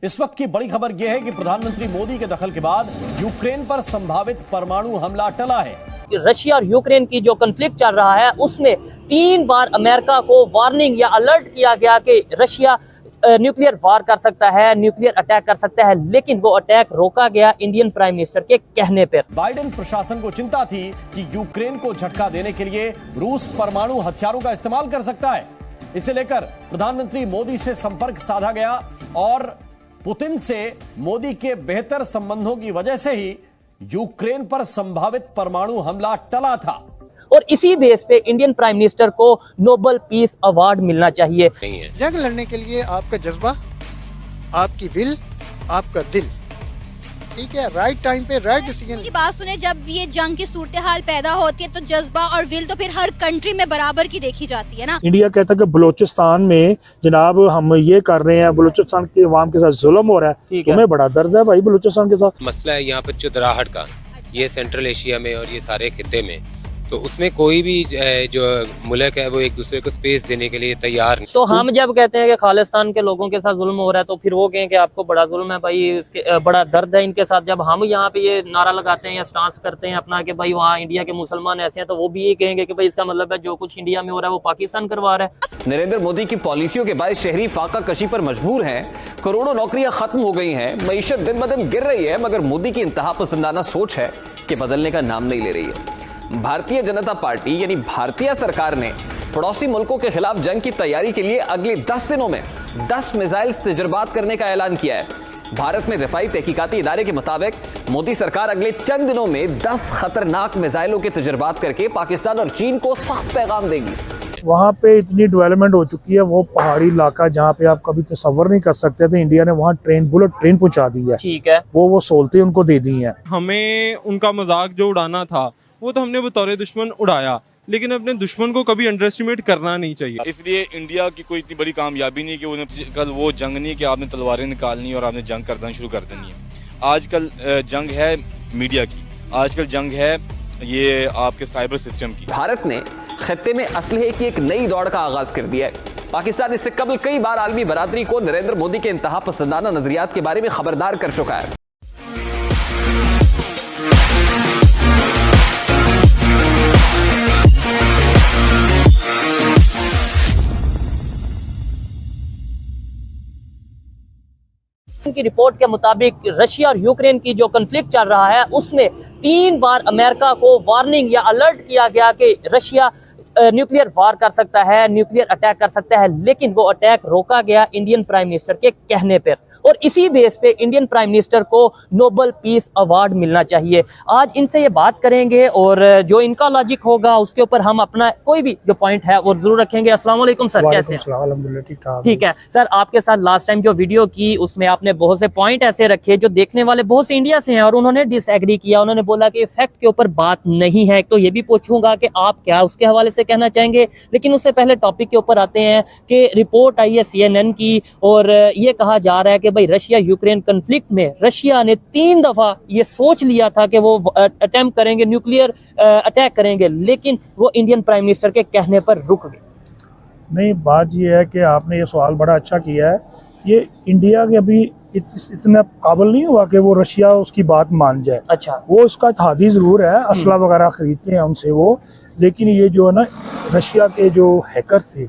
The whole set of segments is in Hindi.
इस वक्त की बड़ी खबर यह है कि प्रधानमंत्री मोदी के दखल के बाद यूक्रेन पर संभावित परमाणु हमला टला है। रशिया और यूक्रेन की जो कन्फ्लिक्ट चल रहा है उसमें 3 बार अमेरिका को वार्निंग या अलर्ट किया गया कि रशिया न्यूक्लियर वार कर सकता है, न्यूक्लियर अटैक कर सकता है, लेकिन वो अटैक रोका गया इंडियन प्राइम मिनिस्टर के कहने पर। बाइडेन प्रशासन को चिंता थी कि यूक्रेन को झटका देने के लिए रूस परमाणु हथियारों का इस्तेमाल कर सकता है। इसे लेकर प्रधानमंत्री मोदी से संपर्क साधा गया और पुतिन से मोदी के बेहतर संबंधों की वजह से ही यूक्रेन पर संभावित परमाणु हमला टला था। और इसी बेस पे इंडियन प्राइम मिनिस्टर को नोबेल पीस अवार्ड मिलना चाहिए। जंग लड़ने के लिए आपका जज्बा, आपकी विल, आपका दिल, ठीक है, राइट टाइम पे राइट डिसीजन की बात सुने। जब ये जंग की सूरत हाल पैदा होती है तो जज्बा और विल तो फिर हर कंट्री में बराबर की देखी जाती है ना। इंडिया कहता है कि बलूचिस्तान में जनाब हम ये कर रहे हैं, बलूचिस्तान के अवाम के साथ जुल्म हो रहा है, तुम्हें बड़ा दर्द है भाई बलूचिस्तान के साथ। मसला है यहाँ पे चुदराहट का, ये सेंट्रल एशिया में और ये सारे खिते में, तो उसमें कोई भी जो मुल्क है वो एक दूसरे को स्पेस देने के लिए तैयार नहीं। तो हम जब कहते हैं कि खालिस्तान के लोगों के साथ जुल्म हो रहा है तो फिर वो कहें कि आपको बड़ा जुल्म है भाई, इसके बड़ा दर्द है इनके साथ। जब हम यहाँ पे ये नारा लगाते हैं या स्टांस करते हैं अपना कि भाई वहाँ इंडिया के मुसलमान ऐसे हैं, तो वो भी ये कहेंगे कि भाई इसका मतलब है जो कुछ इंडिया में हो रहा है वो पाकिस्तान करवा रहा है। नरेंद्र मोदी की पॉलिसियों के बाद शहरी फाका कशी पर मजबूर हैं, करोड़ों नौकरियां खत्म हो गई हैं, मईशत दिन ब दिन गिर रही है, मगर मोदी की इंतहा पसंदाना सोच है कि बदलने का नाम नहीं ले रही है। भारतीय जनता पार्टी यानी भारतीय सरकार ने पड़ोसी मुल्कों के खिलाफ जंग की तैयारी के लिए अगले 10 दिनों में 10 मिसाइल्स तजर्बात करने का ऐलान किया है। भारत में दिफाई तहकीकाती इदारे के मुताबिक मोदी सरकार अगले चंद दिनों में 10 खतरनाक मिसाइलों के तजर्बात करके पाकिस्तान और चीन को साफ पैगाम देगी। वहाँ पे इतनी डेवलपमेंट हो चुकी है, वो पहाड़ी इलाका जहाँ पे आप कभी तस्वर नहीं कर सकते थे, इंडिया ने वहाँ बुलेट ट्रेन पहुँचा दी है। ठीक है, वो सहूलतें उनको दे दी हैं। हमें उनका मजाक जो उड़ाना था वो तो हमने बतौर दुश्मन उड़ाया, लेकिन अपने दुश्मन को कभी अंडर एस्टिमेट करना नहीं चाहिए। इसलिए इंडिया की कोई इतनी बड़ी कामयाबी नहीं कि उन्हें कल वो जंग नहीं कि आपने तलवारें निकालनी और आपने जंग करना शुरू कर देनी है। आजकल जंग है मीडिया की, आजकल जंग है ये आपके साइबर सिस्टम की। भारत ने खत्ते में असलहे की एक नई दौड़ का आगाज कर दिया है। पाकिस्तान इससे कबल कई बार आलमी बरादरी को नरेंद्र मोदी के इंतहा पसंदाना नजरियात के बारे में खबरदार कर चुका है। की रिपोर्ट के मुताबिक रशिया और यूक्रेन की जो कन्फ्लिक्ट चल रहा है उसमें 3 बार अमेरिका को वार्निंग या अलर्ट किया गया कि रशिया न्यूक्लियर वार कर सकता है, न्यूक्लियर अटैक कर सकता है, लेकिन वो अटैक रोका गया इंडियन प्राइम मिनिस्टर के कहने पर। और इसी बेस पे इंडियन प्राइम मिनिस्टर को नोबेल पीस अवार्ड मिलना चाहिए। आज इनसे ये बात करेंगे और जो इनका लॉजिक होगा उसके ऊपर हम अपना कोई भी जो पॉइंट है वो जरूर रखेंगे। अस्सलाम वालेकुम सर, कैसे हैं? अल्हम्दुलिल्लाह ठीक है सर, आपके साथ लास्ट टाइम जो वीडियो की उसमें आपने बहुत से पॉइंट ऐसे रखे जो देखने वाले बहुत से इंडिया से हैं और उन्होंने डिसएग्री किया, उन्होंने बोला कि फैक्ट के ऊपर बात नहीं है। तो ये भी पूछूंगा कि आप क्या उसके हवाले से कहना चाहेंगे, लेकिन उससे पहले टॉपिक के ऊपर आते हैं कि रिपोर्ट आई है CNN की और ये कहा जा रहा है कि भाई रशिया यूक्रेन कन्फ्लिक्ट में रशिया ने 3 दफा ये सोच लिया था कि वो अटेम्प्ट करेंगे, न्यूक्लियर अटैक करेंगे, लेकिन वो इंडियन प्राइम मिनिस्टर के कहने पर रुक गए। नहीं, बात ये है कि आपने ये सवाल बड़ा अच्छा किया है। ये इंडिया के अभी इतना काबिल नहीं हुआ कि वो रशिया उसकी बात मान जाए। अच्छा, वो उसका इत्तेहादी जरूर है, असला वगैरह खरीदते हैं उनसे वो, लेकिन ये जो है ना रशिया के जो हैकर थे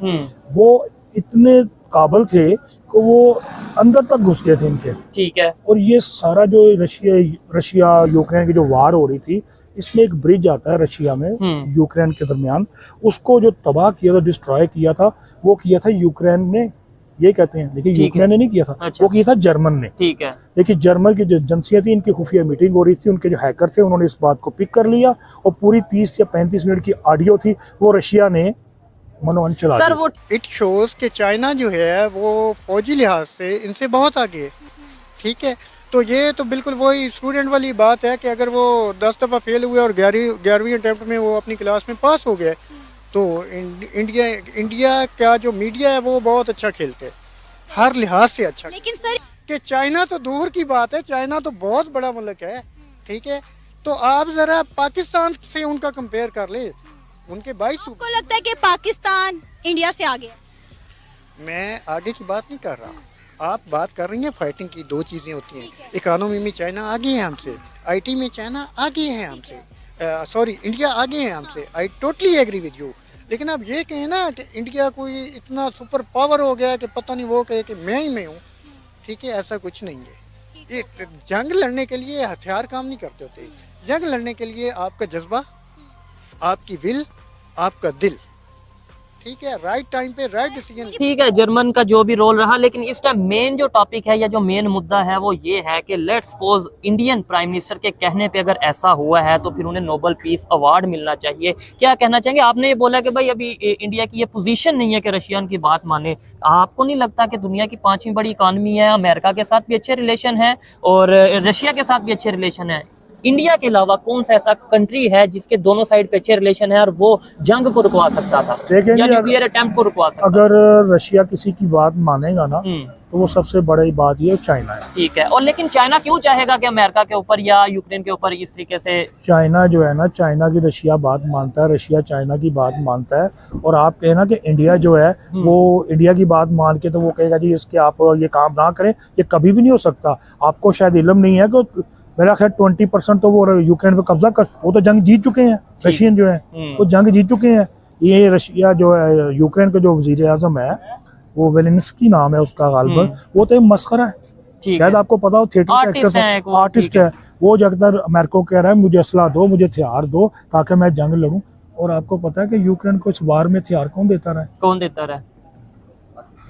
वो इतने काबिल थे कि वो अंदर तक घुस गए थे इनके। ठीक है, और ये सारा जो रशिया यूक्रेन की जो वार हो रही थी, इसमें एक ब्रिज आता है रशिया में यूक्रेन के दरमियान, उसको जो तबाह किया था, डिस्ट्रॉय किया था, वो किया था यूक्रेन ने, ये कहते हैं, लेकिन यूक्रेन ने नहीं किया था। अच्छा। वो किया था जर्मन ने। ठीक है, लेकिन जर्मन की जो एजेंसियां थी, इनकी खुफिया मीटिंग हो रही थी, उनके जो हैकर थे उन्होंने इस बात को पिक कर लिया और पूरी 30 या 35 मिनट की ऑडियो थी वो रशिया ने मनोवन चला सर वो इट शोज कि चाइना जो है वो फौजी लिहाज से इनसे बहुत आगे है। ठीक है, तो ये तो बिल्कुल वही स्टूडेंट वाली बात है कि अगर वो 10 दफ़ा फेल हुए और 11वीं अटेम्प्ट में वो अपनी क्लास में पास हो गए, तो इंडिया का जो मीडिया है वो बहुत अच्छा खेलते हैं, हर लिहाज से अच्छा। लेकिन सर कि चाइना तो दूर की बात है, चाइना तो बहुत बड़ा मुल्क है। ठीक है, तो आप ज़रा पाकिस्तान से उनका कंपेयर कर ले, उनके 22। आपको लगता है कि पाकिस्तान इंडिया से आगे है? मैं आगे की बात नहीं कर रहा, आप बात कर रही हैं फाइटिंग की, दो चीज़ें होती हैं। इकोनॉमी में चाइना आगे है हमसे, आईटी में चाइना आगे है हमसे, सॉरी इंडिया आगे है हमसे। I totally agree with you. लेकिन आप ये कहें ना कि इंडिया कोई इतना सुपर पावर हो गया कि पता नहीं, वो कहे कि मैं ही मैं हूँ, ठीक है, ऐसा कुछ नहीं है। एक जंग लड़ने के लिए हथियार काम नहीं करते होते। जंग लड़ने के लिए आपका जज्बा, आपकी विल, आपका दिल, ठीक है, राइट टाइम पे राइट डिसीजन। ठीक है, जर्मन का जो भी रोल रहा, लेकिन इस टाइम मेन जो टॉपिक है या जो मेन मुद्दा है वो ये है कि let's suppose Indian prime minister के कहने पे अगर ऐसा हुआ है तो फिर उन्हें नोबेल पीस अवार्ड मिलना चाहिए। क्या कहना चाहेंगे? आपने ये बोला कि भाई अभी इंडिया की ये पोजीशन नहीं है कि रशियन की बात माने। आपको नहीं लगता कि दुनिया की 5वीं बड़ी इकानमी है, अमेरिका के साथ भी अच्छे रिलेशन है और रशिया के साथ भी अच्छे रिलेशन है, इंडिया के अलावा कौन सा ऐसा कंट्री है जिसके दोनों साइड पे अच्छे रिलेशन है और वो जंग को रुकवा सकता था या न्यूक्लियर अटेम्प्ट को रुकवा सकता? अगर रशिया किसी की बात मानेगा ना तो वो सबसे बड़ी बात ये चाइना है। ठीक है, और लेकिन चाइना क्यों चाहेगा कि अमेरिका के ऊपर या यूक्रेन के ऊपर इस तरीके से? चाइना जो है ना, चाइना की रशिया बात मानता है, रशिया चाइना की बात मानता है। और आप कहे ना कि इंडिया जो है वो इंडिया की बात मान के तो वो कहेगा जी इसके आप ये काम ना करें, ये कभी भी नहीं हो सकता। आपको शायद इल्म नहीं है कि मेरा ख्याल 20% तो वो यूक्रेन पे कब्जा कर, वो तो जंग जीत चुके हैं। रशियन जो है वो जंग जीत चुके हैं। ये रशिया जो है, यूक्रेन के जो वजीर आजम है वो वेलेंस्की नाम है उसका गालिबन, वो तो मस्खरा है। शायद आपको पता हो, थिएटर आर्टिस्ट है वो। जगदर अमेरिका कह रहा है मुझे असला दो, मुझे हथियार दो ताकि मैं जंग लड़ूं। और आपको पता है कि यूक्रेन को इस वार में हथियार कौन देता रहा है? कौन देता रहा है?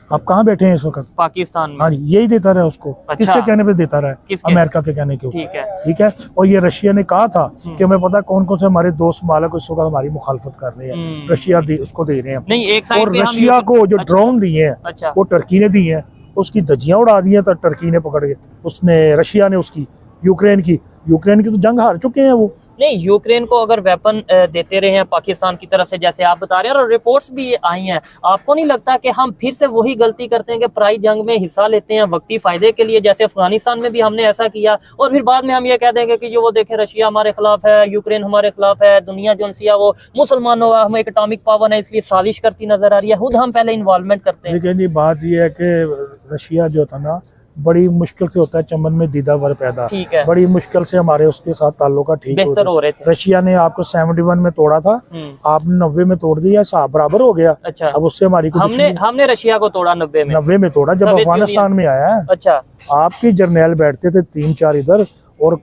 आप कहाँ बैठे हैं इस वक्त? पाकिस्तान में। हाँ जी, यही देता रहा है उसको। अच्छा। किसके कहने पे देता रहा है? अमेरिका के कहने के ऊपर। ठीक है। और ये रशिया ने कहा था कि हमें पता है कौन कौन से हमारे दोस्त मालक इस वक्त हमारी मुखालफत कर रहे हैं, रशिया उसको दे रहे हैं। नहीं, एक साइड और पे रशिया को जो ड्रोन दिए हैं वो टर्की ने दिए हैं, उसकी धज्जियां उड़ा दी है तो टर्की ने पकड़ के, उसने रशिया ने उसकी यूक्रेन की तो जंग हार चुके हैं वो। नहीं, यूक्रेन को अगर वेपन देते रहे हैं पाकिस्तान की तरफ से, जैसे आप बता रहे हैं और रिपोर्ट्स भी आई हैं, आपको नहीं लगता कि हम फिर से वही गलती करते हैं कि पराई जंग में हिस्सा लेते हैं वक्ती फायदे के लिए? जैसे अफगानिस्तान में भी हमने ऐसा किया और फिर बाद में हम ये कह देंगे कि जो वो देखें रशिया हमारे खिलाफ है, यूक्रेन हमारे खिलाफ है, दुनिया जो है वो मुसलमानों का, हम एक एटॉमिक पावर है इसलिए साजिश करती नजर आ रही है, खुद हम पहले इन्वॉल्वमेंट करते हैं। लेकिन ये बात ये है कि रशिया जो था ना, बड़ी मुश्किल से होता है चमन में दीदा वर पैदा। ठीक है। बड़ी मुश्किल से हमारे उसके साथ ताल्लुका ठीक बेहतर हो रहे थे। रशिया ने आपको 71 में तोड़ा था, आपने 90 में तोड़ दिया, साहब बराबर हो गया। अच्छा। अब उससे हमारी हमने रशिया को तोड़ा 90 में तोड़ा जब अफगानिस्तान में आया है। अच्छा। आपकी जर्नैल बैठते थे 3-4 इधर और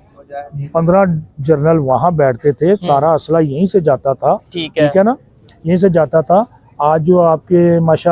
15 जर्नल वहां बैठते थे, सारा असला यहीं से जाता था। ठीक है ना, यहीं से जाता था। आज जो आपके माशा